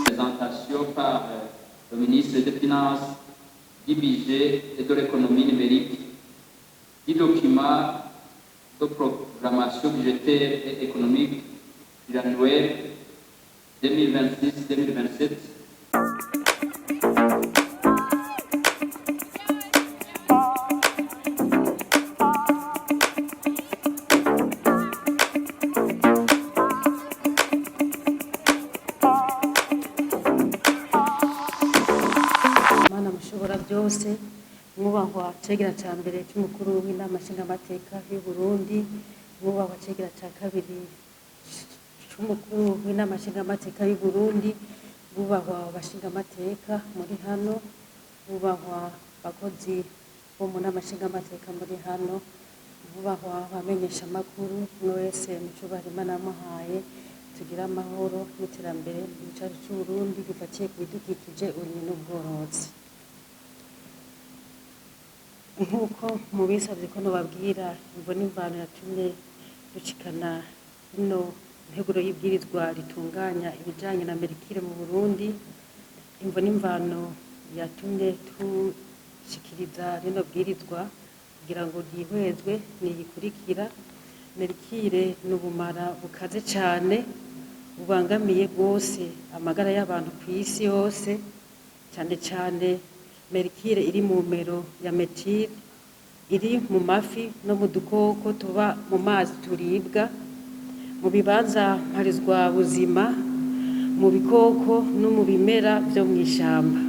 Présentation par le ministre des Finances, du budget et de l'économie numérique, du document de programmation budgétaire et économique pluriannuel 2026-2027. Mana mushobora byose mwubahwa cegera ca mbere cy'umukuru w'inama nshingamateka y'u Burundi, mwubahwa cegera ca kabiri c'umukuru w'inama nshingamateka y'u Burundi, mwubahwa abashingamateka muri hano, mwubahwa abakozi bo mu nama nshingamateka muri hano, mwubahwa abamenyesha amakuru mwese mucubahiro Imana yamuhaye, tugira amahoro n'iterambere mu gihugu cy'u Burundi gifatiye ku bidukikije uburimyi n'ubworozi. Nk'uko mubisabye ko nobabwira imvo n'imvano yatumye ducikana ino nteguro y'ibwirizwa ritunganya ibijanye na merikire mu Burundi, imvo n'imvano yatumye tushikiriza rino bwirizwa kugira ngo ryihwezwe niyikurikira. Merikire ni ubumara bukaze cane bubangamiye rwose amagara y'abantu ku isi yose, cane cane merikire iri mu mero ya metile iri mu mafi no mu dukoko tuba mu mazi turibwa, mu bibanza mparizwa buzima, mu bikoko no mu bimera vyo mw'ishamba.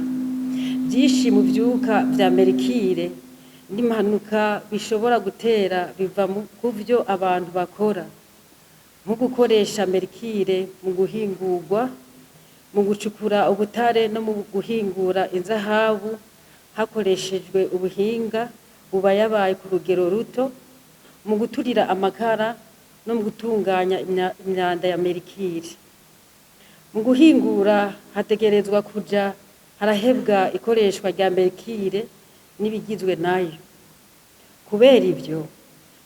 Vyinshi mu vyuka vya merikire n'impanuka bishobora gutera biva ku vyo abantu bakora, nko gukoresha merikire mu guhingurwa, mu gucukura ubutare no mu guhingura inzahabu hakoreshejwe ubuhinga bubayabaye ku rugero ruto, mu guturira amakara no mu gutunganya imyanda ya merikire. Mu guhingura hategerezwa kuja harahebwa ikoreshwa rya merikire n'ibigizwe nayo. Kubera ivyo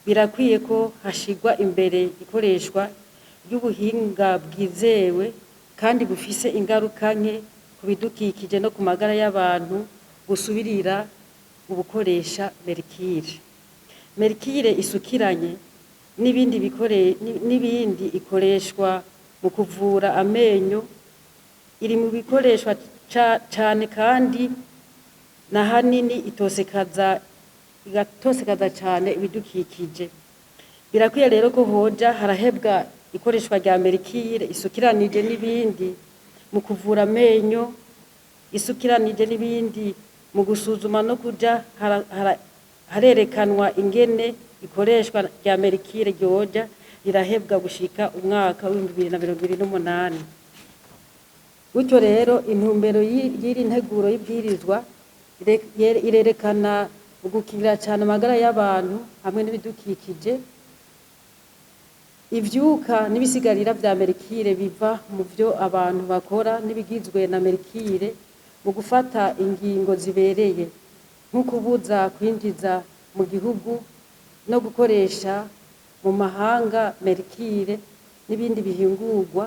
birakwiye ko hashigwa imbere ikoreshwa ry'ubuhinga bwizewe kandi bufise ingaruka nke ku bidukikije no ku magara y'abantu busubirira ubukoresha merikire. Merikire isukiranye n'ibindi ikoreshwa mu kuvura amenyo, iri mu bikoreshwa cane kandi na hanini igatosekaza cane ibidukikije. Birakwiye rero ko hoja harahebwa ikoreshwa rya merikire isukiranije n'ibindi mu kuvura amenyo, isukiranije n'ibindi mu gusuzuma no kuja harerekanwa ingene ikoreshwa rya merikire ryoja rirahebwa gushika umwaka w'2028. Gutyo rero intumbero y'iri nteguro y'ibwirizwa irerekana ugukingira cane amagara y'abantu hamwe n'ibidukikije. Ivyuka n'ibisigarira vya merikire biva mu vyo abantu bakora n'ibigizwe na merikire mu gufata ingingo zibereye, nko kubuza kwinjiza mu gihugu no gukoresha mu mahanga merikire n'ibindi bihingurwa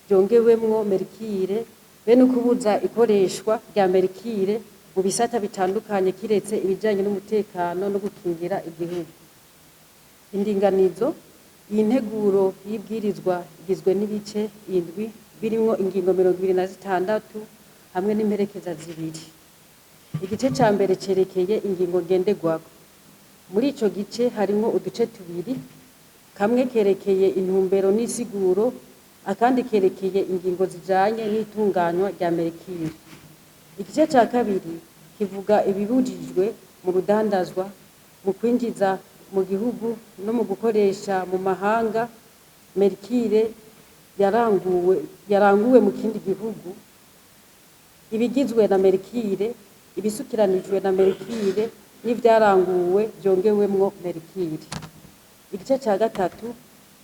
vyongewemwo merikire, be no kubuza ikoreshwa rya merikire mu bisata bitandukanye kiretse ibijanye n'umutekano no gukingira igihugu. Indinganizo iyi nteguro y'ibwirizwa igizwe n'ibice 7 birimwo ingingo 26 hamwe n'imperekeza zibiri. Igice ca mbere cerekeye ingingo ngenderwako. Muri ico gice harimwo uduce tubiri, kamwe kerekeye intumbero n'isiguro, akandi kerekeye ingingo zijanye n'itunganywa rya merikire. Igice ca kabiri kivuga ibibujijwe mu rudandazwa, mu kwinjiza mu gihugu no mu gukoresha mu mahanga merikire yaranguwe mu kindi gihugu, ibigizwe na merikire, ibisukiranijwe na merikire n'ivyaranguwe vyongewemwo merikire. Igice ca gatatu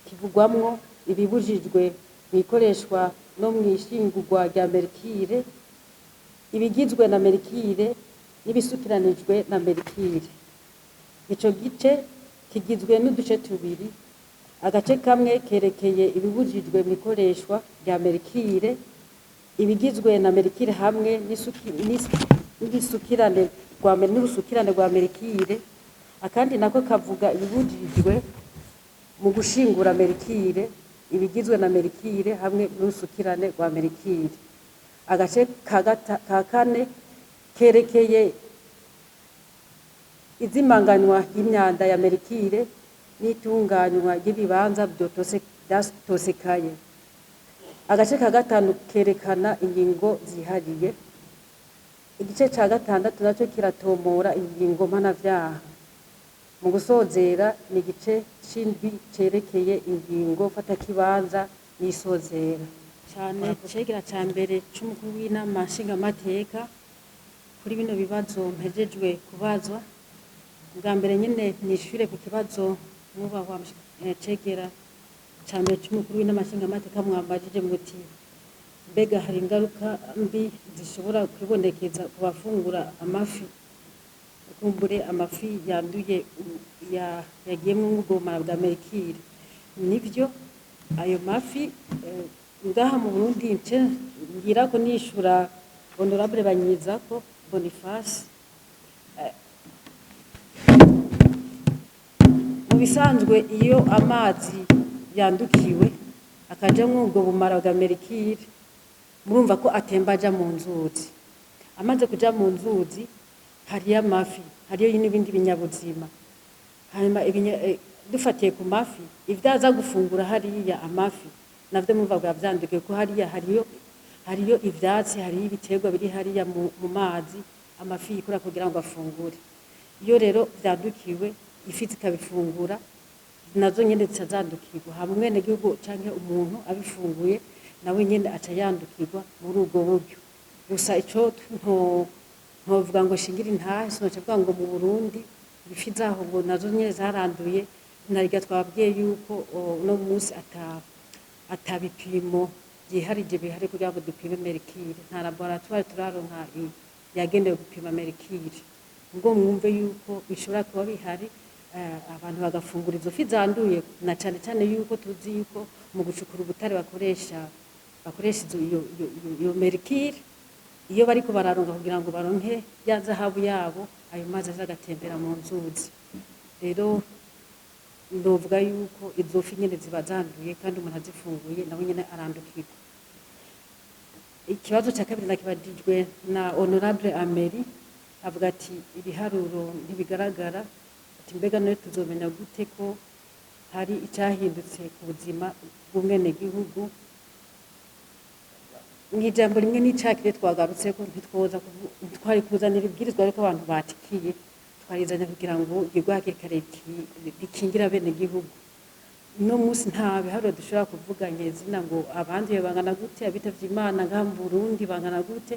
kivugwamwo ibibujijwe mu ikoreshwa no mwishingurwa rya merikire, ibigizwe na merikire n'ibisukiranijwe na merikire. Ico gice kigizwe n'uduce tubiri, agace kamwe kerekeye ibibujijwe mu ikoreshwa rya merikire, ibigizwe na merikire hamwe n'urusukirane rwa merikire, akandi nako kavuga ibibujijwe mu gushingura merikire, ibigizwe na merikire hamwe n'urusukirane rwa merikire. Agace ka kane kerekeye izimanganywa y'imyanda ya merikire n'itunganywa ry'ibibanza byatosekaye. Agace ka gatanu kerekana ingingo zihariye. Igice ca gatandatu naco kiratomora ingingo mpanavyaha. Mu gusozera ni igice c'indwi cerekeye ingingo fatakibanza n'isozera. Cane cegera ca mbere c'umukuru w'inama nshingamateka kuri bino bibazo mpejejwe kubazwa. Bwa mbere nyene nishure ku kibazo mwubahwa cegera ca mbere c'umukuru w'inama nshingamateka mwambajije muti mbega hari ingaruka mbi zishobora kwibonekeza ku bafungura amafi, kumbure amafi yanduye yagiyemwo ubumara bwa merikire. Nivyo ayo mafi ngaha mu Burundi ngira ko nishura honorable Banyizako Boniface, mu bisanzwe iyo amazi yandukiwe akajamwo ubwo bumara bwa merikire, murumva ko atemba aja mu nzuzi. Amaze kuja mu nzuzi hariyo amafi, hariyo n'ibindi binyabuzima. Hanyuma dufatiye ku mafi, ivyaza gufungura hariya amafi navyo murumva bwa vyandukiwe ko hariya hariyo ivyatsi, hariyo ibiterwa biri hariya mu mazi amafi yikura kugira ngo afungure. Iyo rero vyandukiwe ifi zikabifungura nazo nyene zicazandukirwa, hama umwenegihugu canke umuntu abifunguye nawe nyene aca yandukirwa muri ubwo buryo. Gusa ico ntovuga ngo shingire intahe, sinoca vuga ngo mu Burundi ifi zaho ngo nazo nyene zaranduye, nariga twabwiye yuko uno munsi atabipimo byiharije bihari kugira ngo dupime merikire. Nta laboratoire turaronka yagenewe gupima merikire. Ngo mwumve yuko bishobora kuba bihari, abantu bagafungura izo fi zanduye, na cane cane yuko tuzi yuko mu gucukura ubutare bakoresha iyo merikire. Iyo bariko bararonga kugira ngo baronke ya zahabu yabo, ayo mazi azagatembera mu nzuzi. Rero ndovuga yuko izo fi nyene ziba zanduye kandi umuntu azifunguye nawe nyene arandukirwa. Ikibazo ca kabiri nakibajijwe na honorable Ameri, avuga ati ibiharuro ntibigaragara, ati mbega nawe tuzomenya gute ko hari icyahindutse ku buzima bw'umwenegihugu. Mw'ijambo rimwe n'icakire twagarutse ko ntitwari kuzanira ibwirizwa ariko abantu batikiye, twarizanya kugira ngo igirwe hakiri kare rikingira abenegihugu. Uno munsi nta biharuro dushobora kuvuga nyezina ngo abanduye bangana gute, abitavye Imana ngaha mu Burundi bangana gute,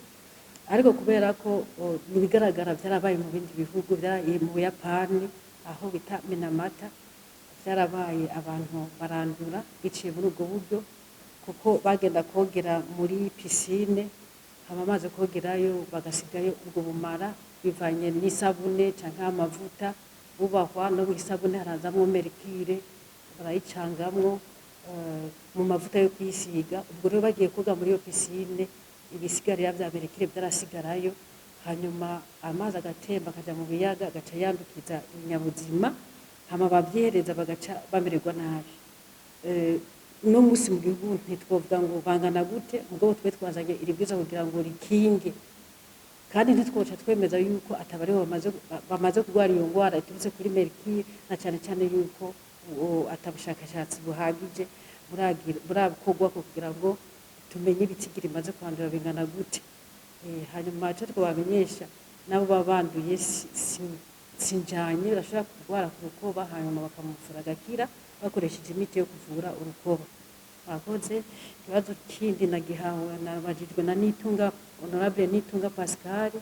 ariko kubera ko nibigaragara vyarabaye mu bindi bihugu, vyarabaye mu Buyapani aho bita Minamata, vyarabaye abantu barandura biciye muri ubwo buryo, kuko bagenda kogera muri piscine, hama amaze kogerayo bagasigayo ubwo bumara bivanye n'isabune canke amavuta. Bubahwa no isabune harazamwo merikire, barayicangamwo mu mavuta yo kwisiga. Ubwo rero bagiye koga muri iyo piscine, ibisigarira vya merikire vyarasigarayo, hanyuma amazi agatemba akaja mu biyaga agaca yandukiza ibinyabuzima, hama bavyihereza bagaca bamererwa nabi. Uno munsi mu gihugu ntitwovuga ngo bangana gute, mugabo twe twazanye iri bwiza kugira ngo rikinge, kandi ntitwoca twemeza yuko atabariho bamaze kurwara iyo ngwara iturutse kuri merikire, na cane cane yuko atabushakashatsi buhagije burakorwa kugira ngo tumenye ibitigiri bimaze kwandura bingana gute. Hanyuma ico twabamenyesha nabo baba banduye sinjanye barashobora kurwara ku rukoba, hanyuma bakamuvura agakira bakoresheje imiti yo kuvura urukoba. Bakoze ikibazo kindi nagihawe nabajijwe na Nitunga, honorable Nitunga Pascal,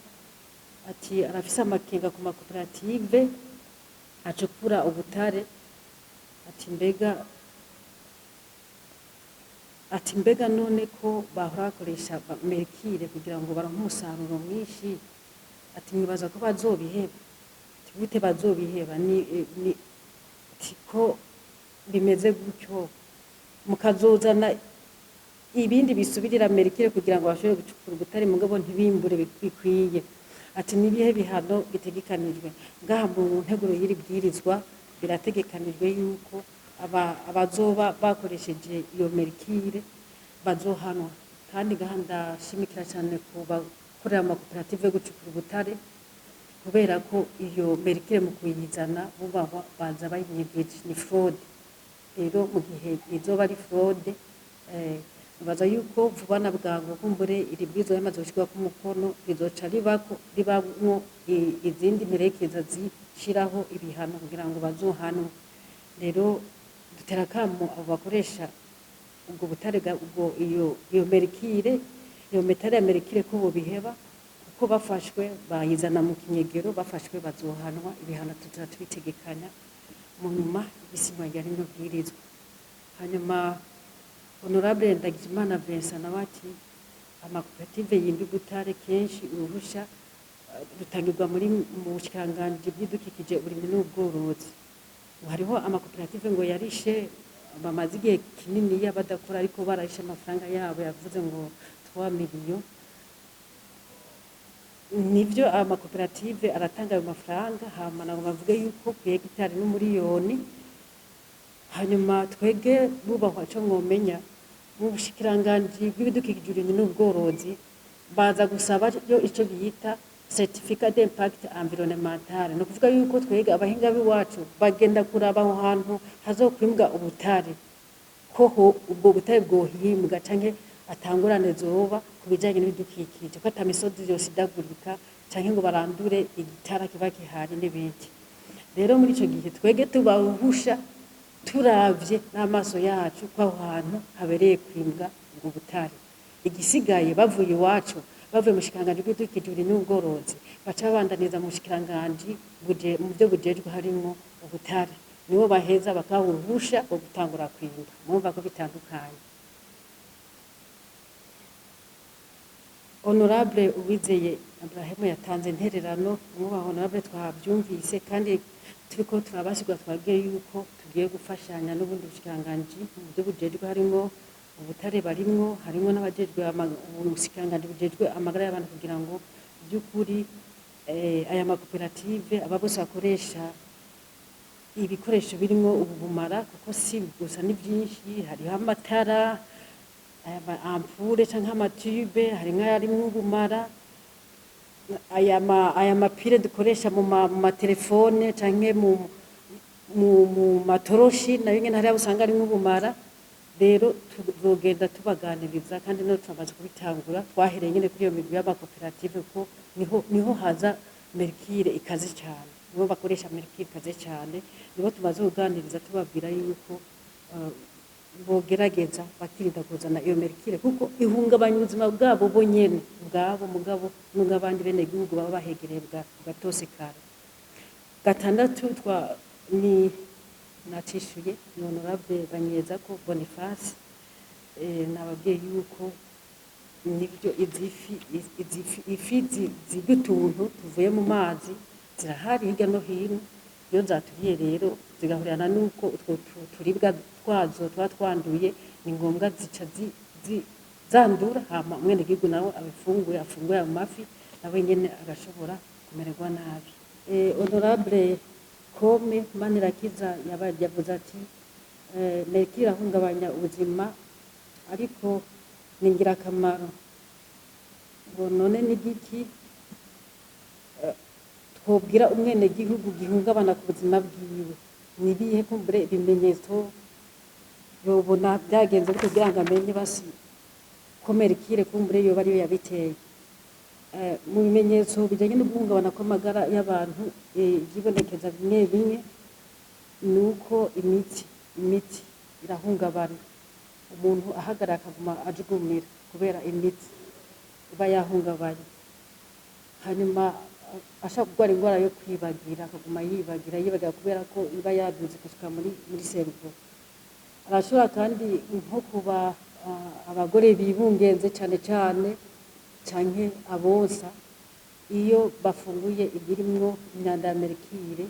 ati arafise amakenga ku makoperative acukura ubutare, ati mbega ati mbega none ko bahora bakoresha merikire kugira ngo baronke umusaruro mwinshi, ati mwibaza ko bazobiheba? Ati gute bazobiheba? Ni ko bimeze gutyo, mukazozana ibindi bisubirira merikire kugira ngo bashobore gucukura ubutare mugabo ntibimbure bikwiye. Ati nibihe bihano bitegekanijwe ngaha mu nteguro y'iri bwirizwa, birategekanijwe yuko abazoba bakoresheje iyo merikire bazohanwa. Kandi ngaha ndashimikira cyane ku bakorera amakoperative yo gucukura ubutare, kubera ko iyo merikire mu kuyizana bubahwa baza bayinyegeje, ni fraude. Rero mu gihe izoba ari fraude, baza yuko vuba na bwangu kumbure iri bwirizwa yamaze gushirwa ku mukono rizoca ribamwo izindi merekeza zishiraho ibihano kugira ngo bazohanwe. Rero dutera kamo abo bakoresha ubwo butare ubwo iyo merikire, iyo metale ya merikire ko bobiheba, kuko bafashwe bayizana mu kinyegero, bafashwe bazohanwa, ibihano tuzabitegekanya mu nyuma y'isinywa rya rino bwirizwa. Hanyuma Honorable Ndagijimana Vincent nawe ati amakoperative yimba ubutare kenshi uruhusha rutangirwa mu bushikiranganji bw'ibidukikije, uburimyi n'ubworozi. Hariho amakoperative ngo yarishe bamaze igihe kinini badakora, ariko bararishe amafaranga yabo, yavuze ngo 3 miliyo. Nivyo amakoperative aratanga ayo mafaranga, hama nabo bavuge yuko ku hegitari n'umuriyoni. Hanyuma twege bubahwa cyo mwomenya mu bushikiranganji bw'ibidukikije, uburimyi n'ubworozi baza gusaba yo ico biyita certificat d'impact environnemental. No kuvuga yuko twege abahinga biwacu bagenda kuraba aho hantu hazokwimbwa ubutare, ko ubwo butare bwohimbwa canke atangurane zoba kubijanye n'ibidukikije, ko atamisozi yose idagurika canke ngo barandure igitara kiba gihari n'ibindi. Rero muri ico gihe twege tubahusha turavye n'amaso yacu ko aho hantu habereye kwimbwa ubwo butare. Igisigaye bavuye iwacu, bavuye mu bushikiranganji bw'ibidukikije, uburimyi n'ubworozi, baca babandaniza mu bushikiranganji mu byo bujejwe harimwo ubutare, nibo baheza bakaha uruhusha rwo gutangura kwimba. Mwumva ko bitandukanye. Honorable Uwizeye Abraham yatanze intererano, mwubaha Honorable twabyumvise, kandi turiko turabashirwa twagiye yuko tugiye gufashanya n'ubundi bushikiranganji mu byo bujejwe harimo ubutare barimwo, harimo n'abajejwe ubushikiranganji bujejwe amagara y'abantu, kugira ngo by'ukuri aya makoperative aba bose bakoresha ibikoresho birimo ubumara, kuko si gusa ni byinshi, hariho amatara, ampure canke amatube, harimwo yarimwo ubumara, aya mapire dukoresha mu matelefone canke mu matoroshi, nayo nyene hariho usanga arimwo ubumara. Rero tuzogenda tubaganiriza, kandi no turamaze kubitangura, twahereye nyene kuri iyo migwi y'amakoperative, ko niho haza merikire ikaze cyane, nibo bakoresha merikire ikaze cyane, nibo tumaze kuganiriza tubabwira yuko bogerageza bakirinda kuzana iyo merikire, kuko ihungabanya ubuzima bwabo bonyene ubwabo, mugabo n'ubw'abandi bene gihugu baba bahegereye bugatosekara. Gatandatu ni nacishuye ni Honorable Banyezako Boniface, nababwiye yuko nibyo ifi z'utuntu tuvuye mu mazi zirahari hirya no hino, iyo zaturiye rero zigahurirana n'uko utwo turibwa twazo tuba twanduye, ni ngombwa zica zandura, hama mwene gihugu nawe afunguye ayo mafi, nawe nyene agashobora kumererwa nabi. Honorable Kome Manirakiza yavuze ati merikire irahungabanya ubuzima, ariko ni ingirakamaro. None ni giki twobwira umwene gihugu gihungabana ku buzima bwiwe? Ni bihe kumbure ibimenyetso yobona byagenze kugira ngo amenye basi ko merikire kumbure yoba ariyo yabiteye? Mu bimenyetso bijanye no guhungabana kw'amagara y'abantu, byibonekeza bimwe bimwe ni uko imitsi irahungabana, umuntu ahagarara akaguma ajugumira kubera imitsi iba yahungabanye. Hanyuma ashaka kurwara indwara yo kwibagira, akaguma yibagira kubera ko iba yaduze gushika muri servo. Arashobora kandi nko kuba abagore bibungenze cyane cyane canke abonsa iyo bafunguye ibirimwo imyanda ya merikire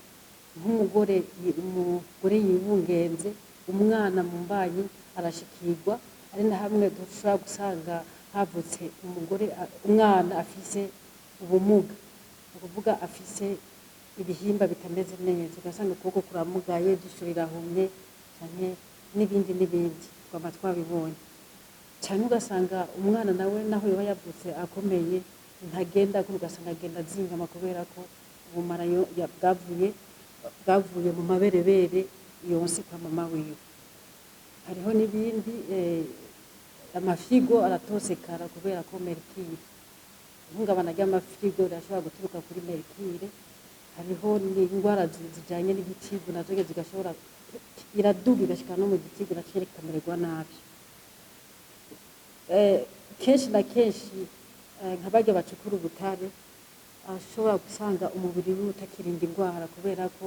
nk'umugore yibungenze umwana mu mbanyi arashikirwa ari na hamwe dushobora gusanga havutse umwana afise ubumuga ni ukuvuga afise ibihimba bitameze neza ugasanga ukuboko kuramugaye ijisho rirahumye canke n'ibindi twaba twabibonye cyane ugasanga umwana nawe naho yoba yavutse akomeye ntagenda kuri ugasanga agenda azingama kubera ko ubumara bwavuye mu maberebere yonse kwa mama wiwe. Hariho n'ibindi amafigo aratosekara kubera ko merikire ihungabana ry'amafigo rirashobora guturuka kuri merikire. Hariho n'indwara zijanye n'igitigu nazo zigashobora iraduga igashika no mu gitigu naco kikamererwa nabi. Kenshi na kenshi nk'abarya bacukura ubutare ashobora gusanga umubiri wiwe utakirinda indwara kubera ko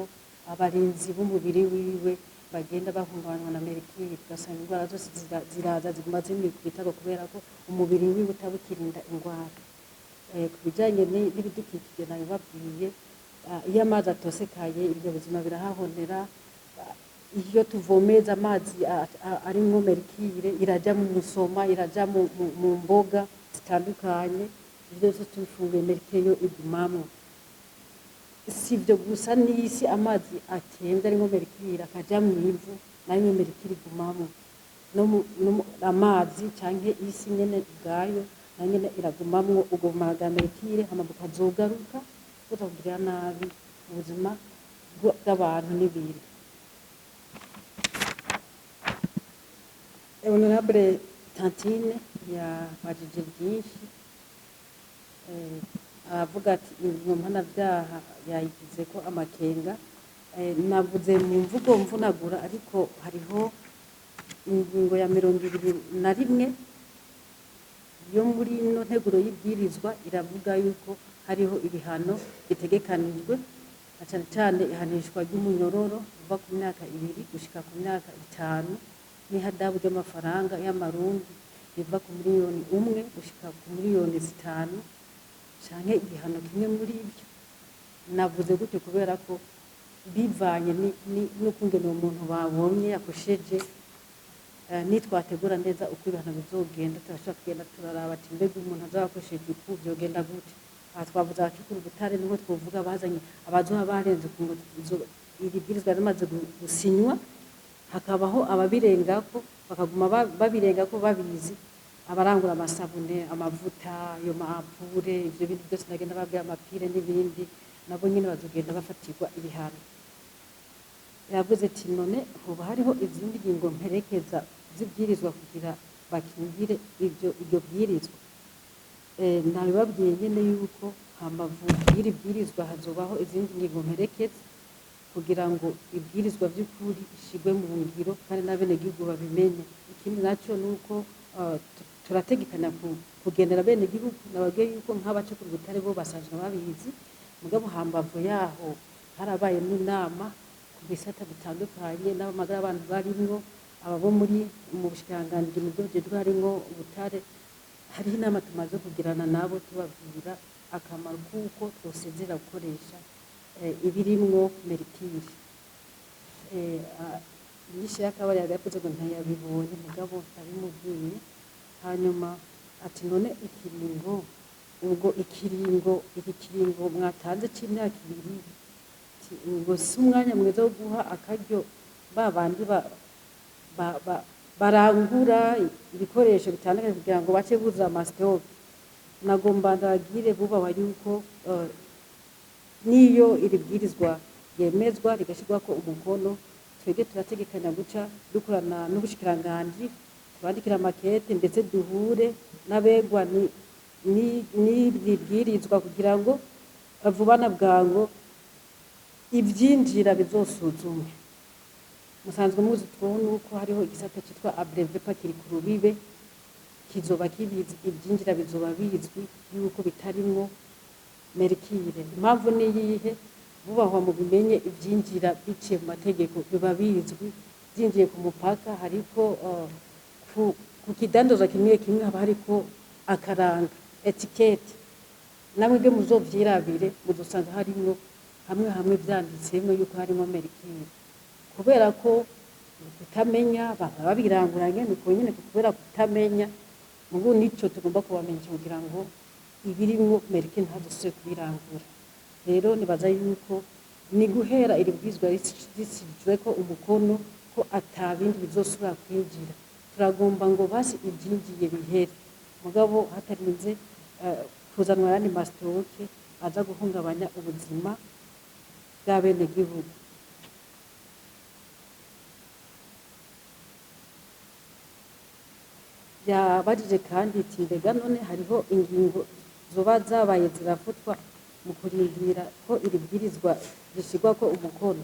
abarinzi b'umubiri wiwe bagenda bahungabanywa na merikire ugasanga indwara zose ziraza ziguma zimwikubitako kubera ko umubiri wiwe utabukirinda indwara. Ku bijanye n'ibidukikije nabibabwiye iyo amazi atosekaye ibyo buzima birahahonera. Iyo tuvomeza amazi arimwo merikire iraja mu musoma iraja mu mboga zitandukanye ibyo byose tubifunguye merikire yo igumamwo. Si ibyo gusa n'isi amazi atemvye arimwo merikire akaja mu ivu nayo merikire igumamwo amazi canke isi nyene ubwayo nayo nyene iragumamwo ubwo bumara bwa merikire hama bukazogaruka bukagirira nabi ubuzima bw'abantu n'ibintu. Honorable Tantine yabajije byinshi aravuga ati ingingo mpanavyaha yayigize ko amakenga. Navuze mu mvugo mvunagura ariko hariho ingingo ya 21 yo muri ino nteguro y'ibwirizwa iravuga yuko hariho ibihano bitegekanijwe na cane cane ihanishwa ry'umunyororo kuva ku myaka 2 gushika ku myaka 5 n'ihadabu ry'amafaranga y'amarundi riva ku miliyoni 1 gushika ku miliyoni 5 canke igihano kimwe muri ibyo. Navuze gutyo kubera ko bivanye n'ukungene umuntu babonye yakosheje nitwategura neza uko ibihano bizogenda turashobora kugenda turaraba ati mbega umuntu azakosheje uku byogenda gute. Aha twavuze abacukura ubutare niho twovuga bazanye abazoba barenze ku ngo iri bwirizwa rimaze gusinywa hakabaho ababirengako bakaguma babirengako babizi abarangura amasabune amavuta yo maapure ivyo bintu byose nagenda babwira amapire n'ibindi nabo nyine bazogenda bafatirwa ibihano. Yavuze ati none hoba hariho izindi ngingo mperekeza zibwirizwa kugira bakingire iryo bwirizwa. Nabibabwiye nyene yuko hamavu iri bwirizwa hazobaho izindi ngingo mperekeza kugira ngo ibwirizwa by'ukuri ishigwe mu ngiro kandi n'abenegihugu babimenye. Ikindi naco nuko turategekanya kugendera abenegihugu nababwiye yuko nk'abacukura ubutare bo basanzwe babizi mugabo hambavu yaho harabaye n'inama ku bisata bitandukanye n'abamagara abantu barimwo ababo mu bushikiranganji mu byo bujejwe harimwo ubutare. Hariho inama tumaze kugirana nabo tubabwira akamaro kuko twosezera gukoresha ibirimwo merikire. Nyinshi y'akabari yagavuze ngo ntayabibonye mugabo abimubwiye hanyuma ati none iki kiringo mwatanze c'imyaka 2 ngo si umwanya mwiza wo guha akaryo babandi barangura ibikoresho bitandukanye kugira ngo bace buza amasitoke. Nagomba ndabagire bubaha yuko niyo iri bwirizwa yemezwa rigashirwako umukono twebwe turategekanya guca dukorana n'ubushikiranganji tubandikira makete ndetse duhure n'abegwa n'ibwirizwa kugira ngo vuba na bwango ivyinjira bizosuzumwe. Musanzwe muzi twone uko hariho igisata citwa abrevepa kiri ku rubibe kizoba kibizi ivyinjira bizoba bizwi yuko bitarimwo merikire. Impamvu niyihe bubahwa mu bimenye ivyinjira biciye mu mategeko biba bizwi byinjiye ku mupaka hariko ku kidandaza kimwe kimwe haba hariko akaranga etikete, namwe bwe muzovyirabire muzosanga harimwo hamwe hamwe vyanditsemo yuko harimo merikire, kubera ko kutamenya baba babirangura nyene uko nyene, kubera kutamenya mubu nico tugomba kubamenyesha kugira ngo ibirimwo merikire ntazosubire kubirangura. Rero nibaza yuko ni guhera iri bwizwa risijweko umukono ko atabindi bizosubira kwinjira, turagomba ngo basi ibyinjiye bihere, mugabo hatarinze kuzanwa ayandi masitoke aza guhungabanya ubuzima bw'abenegihugu. Yabajije kandi iti mbega none hariho ingingo zoba zabaye zirafatwa mu kurindira ko iri bwirizwa rishigwako umukono.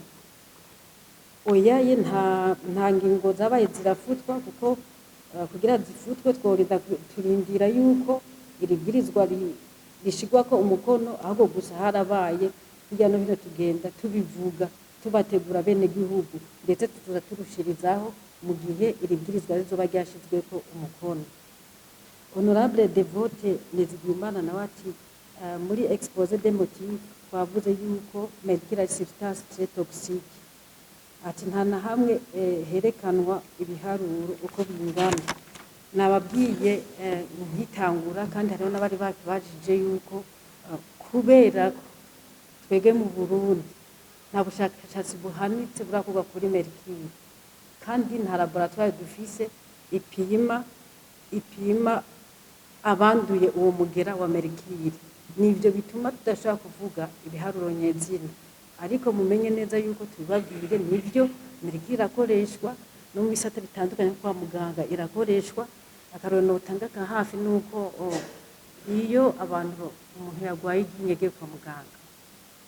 Oya ye nta ngingo zabaye zirafutwa, kuko kugira zifutwe tworinda turindira yuko iri bwirizwa rishigwako umukono, ahubwo gusa harabaye hirya no hino tugenda tubivuga tubategura bene gihugu, ndetse tuza turushirizaho mu gihe iri bwirizwa rizoba ryashizweko umukono. Honorable Devote Nizigimana nawe ati muri exposé des motifs twavuze yuko mercure ari substance très toxique, ati nta na hamwe herekanwa ibiharuro uko bingana. Nababwiye nkitangura kandi hariho n'abari bakibajije yuko kubera twege mu Burundi nta bushakashatsi buhanitse burakorwa kuri mercure, kandi nta laboratoire dufise ipima abanduye uwo mugera wa mercure. Nivyo bituma tudashaka kuvuga ibiharuro nyezina, ariko mumenye neza yuko tubibabwire nivyo mercure irakoreshwa no mu bisata bitandukanye kwa muganga irakoreshwa. Akarorero utanga ka hafi nuko iyo abantu umuntu yagwaye iginyege kwa muganga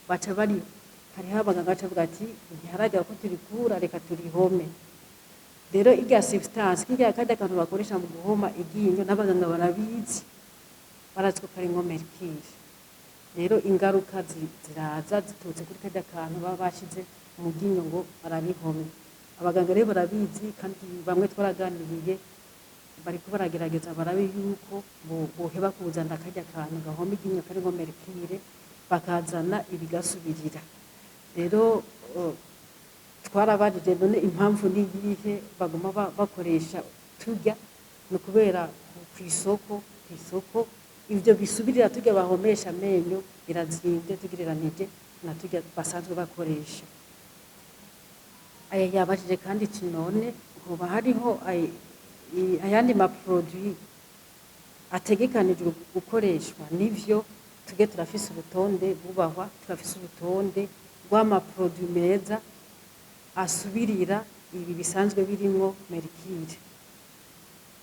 baca bari hariho abaganga baca bavuga ati ntiharagira ko turikura reka turihome. Rero irya substance kirya kandi akantu bakoresha mu guhoma iginyo n'abaganga barabizi, baraziko karimwo mercure. Rero ingaruka ziraza ziturutse kuri kada kantu baba bashize mu ginyo ngo barabihome. Abaganga rero barabizi, kandi bamwe twaraganiriye bariko baragerageza barabe yuko boheba kuzana kajya kantu gahoma iginyo karimwo mercure, bakazana ibigasubirira. Rero twarabarije none impamvu ni yihe baguma bakoresha turya, no kubera ku isoko ivyo bisubirira turya bahomesha amenyo birazimvye tugereranije na turya basanzwe bakoresha. Aya yabajije kandi ati none hoba hariho ayandi maproduit ategekanijwe gukoreshwa. Nivyo tuge turafise urutonde bubahwa, turafise urutonde rw'amaproduit meza asubirira ibi bisanzwe birimwo mercure.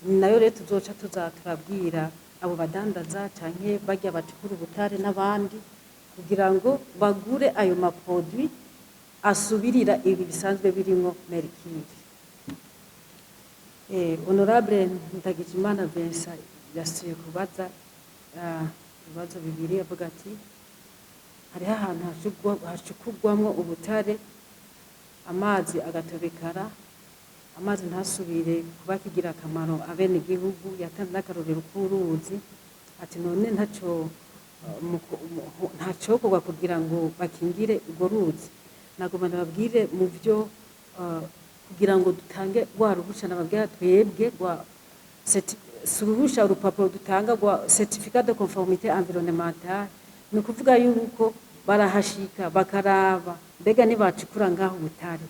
Nayo rero tuzoca turabwira abo badandaza canke barya bacukura ubutare n'abandi kugira ngo bagure ayo maproduit asubirira ibi bisanzwe birimwo mercure. Honorable Ndagijimana Vincent yasuye kubaza ibibazo bibiri, avuga ati hariho ahantu hacukugwamwo ubutare amazi agatobekara, amazi ntasubire kuba kigira akamaro abene gihugu. Yatanze n'akarorero k'uruzi, ati none ntacokorwa kugira ngo bakingire urwo ruzi. Nagomba ndababwire mu byo kugira ngo dutange rwa ruhusha nababwira twebwe rwa uruhusha urupapuro dutanga rwa certificat de conformité environnementale, ni ukuvuga yuko barahashika bakaraba mbega nibacukura ngaho ubutare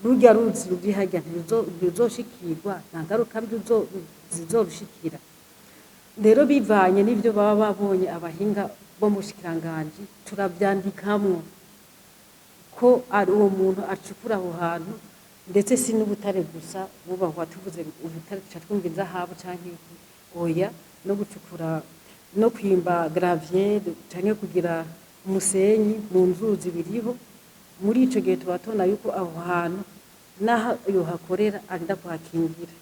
rujya ruzi ruri hajya ntiruzoshikirwa, nta ngaruka mbi zizorushikira. Rero bivanye n'ibyo baba babonye abahinga bo mu bushikiranganji, turabyandikamwo ko ari uwo muntu acukura aho hantu, ndetse si n'ubutare gusa bubahwa tuvuze ubutare tuca twumva inzahabu canke oya, no gucukura no kwimba gravier canke kugira umusenyi mu nzuzi biriho. Muri ico gihe tuba tubona yuko aho hantu naho yohakorera arinda kuhakingira.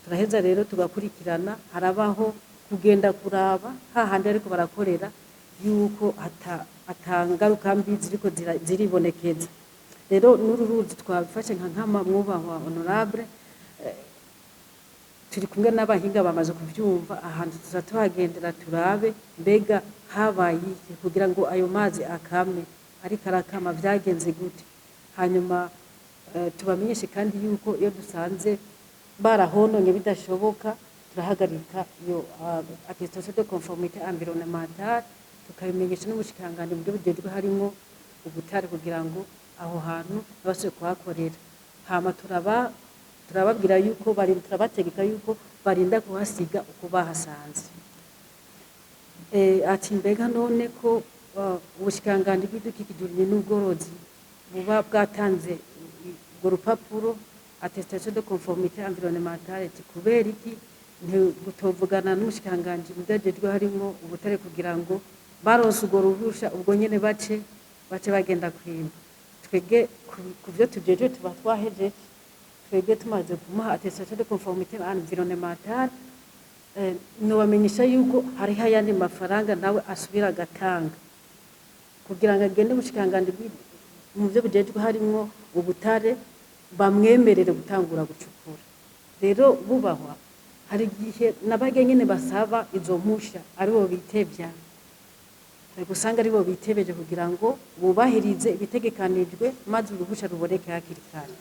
Turaheza rero tugakurikirana, harabaho kugenda kuraba hahandi ariko barakorera yuko atangaruka mbi ziriko ziribonekeza. Rero n'uru ruzi twabifashe nka nkama mwubahwa honorable, turi kumwe n'abahinga bamaze kuvyumva ahantu tuzatuhagendera turabe mbega habaye iki kugira ngo ayo mazi akame ariko arakama vyagenze gute hanyuma tubamenyeshe kandi yuko iyo dusanze barahononye bidashoboka turahagarika iyo attestation de conformité environnementale tukabimenyesha n'ubushikanganje mu byo bujejwe harimo ubutare kugira ngo aho hantu base kuhakorera hama turababwira yuko turabategeka yuko barinda kuhasiga uko bahasanze ati mbega none ko ubushikanganje bw'idukikije n'ubworozi buba bwatanze urwo rupapuro attestation de conformité environnementale kubera iki ntibutuvugana n'ubushikanganje bw'idukikije harimo ubutare kugira ngo baronse urwo ruhusha ubwo nyene bace bagenda kwimba twege kuvyo tujeje tuba twahejeje twege tumaze kumuha attestation de conformité environnementale nobamenyesha yuko hariho ayandi mafaranga nawe asubira agatanga kugira ngo agende mushikanganje mu byo bujejwe harimo ubutare bamwemerere gutangura gucukura rero bubahwa hari igihe nabage nyene basaba izo mpusha aribo bitevya gusanga aribo bitebeje kugira ngo bubahirize ibitegekanijwe maze uruhusha ruboneke hakiri kare